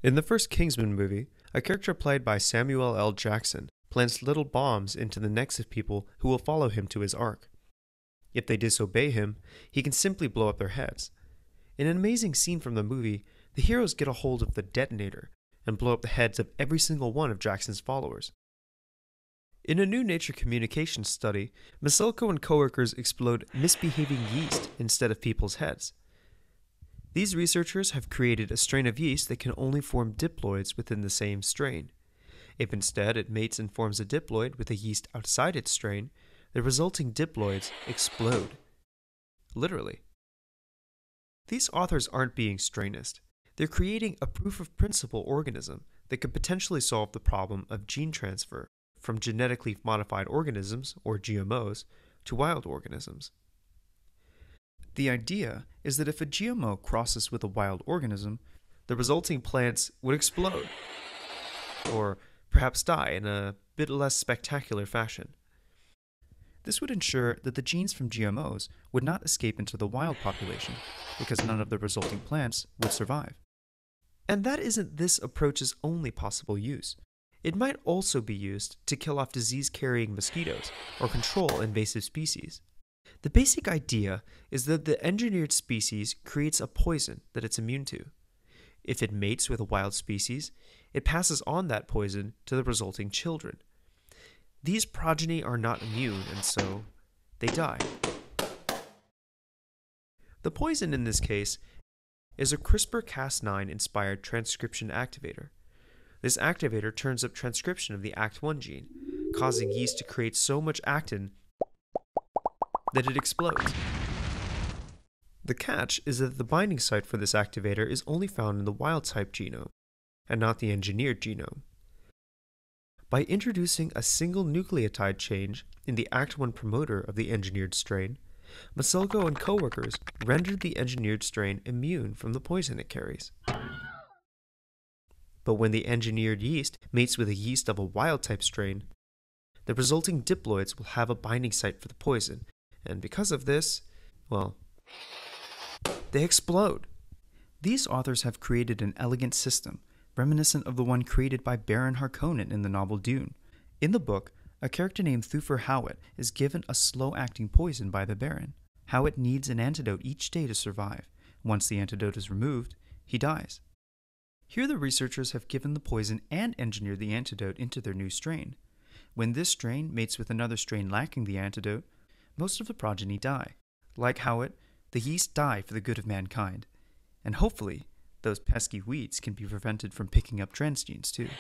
In the first Kingsman movie, a character played by Samuel L. Jackson plants little bombs into the necks of people who will follow him to his ark. If they disobey him, he can simply blow up their heads. In an amazing scene from the movie, the heroes get a hold of the detonator and blow up the heads of every single one of Jackson's followers. In a new Nature Communications study, Maselko and coworkers explode misbehaving yeast instead of people's heads. These researchers have created a strain of yeast that can only form diploids within the same strain. If instead it mates and forms a diploid with a yeast outside its strain, the resulting diploids explode. Literally. These authors aren't being strainist. They're creating a proof-of-principle organism that could potentially solve the problem of gene transfer from genetically modified organisms, or GMOs, to wild organisms. The idea is that if a GMO crosses with a wild organism, the resulting plants would explode, or perhaps die in a bit less spectacular fashion. This would ensure that the genes from GMOs would not escape into the wild population, because none of the resulting plants would survive. And that isn't this approach's only possible use. It might also be used to kill off disease-carrying mosquitoes or control invasive species. The basic idea is that the engineered species creates a poison that it's immune to. If it mates with a wild species, it passes on that poison to the resulting children. These progeny are not immune, and so they die. The poison in this case is a CRISPR-Cas9 inspired transcription activator. This activator turns up transcription of the ACT1 gene, causing yeast to create so much actin that it explodes. The catch is that the binding site for this activator is only found in the wild-type genome, and not the engineered genome. By introducing a single nucleotide change in the ACT1 promoter of the engineered strain, Maselko and coworkers rendered the engineered strain immune from the poison it carries. But when the engineered yeast mates with a yeast of a wild-type strain, the resulting diploids will have a binding site for the poison, and because of this, well, they explode. These authors have created an elegant system, reminiscent of the one created by Baron Harkonnen in the novel Dune. In the book, a character named Thufir Hawat is given a slow-acting poison by the Baron. Hawat needs an antidote each day to survive. Once the antidote is removed, he dies. Here the researchers have given the poison and engineered the antidote into their new strain. When this strain mates with another strain lacking the antidote, most of the progeny die. Like Hawat, the yeast die for the good of mankind. And hopefully, those pesky weeds can be prevented from picking up transgenes too.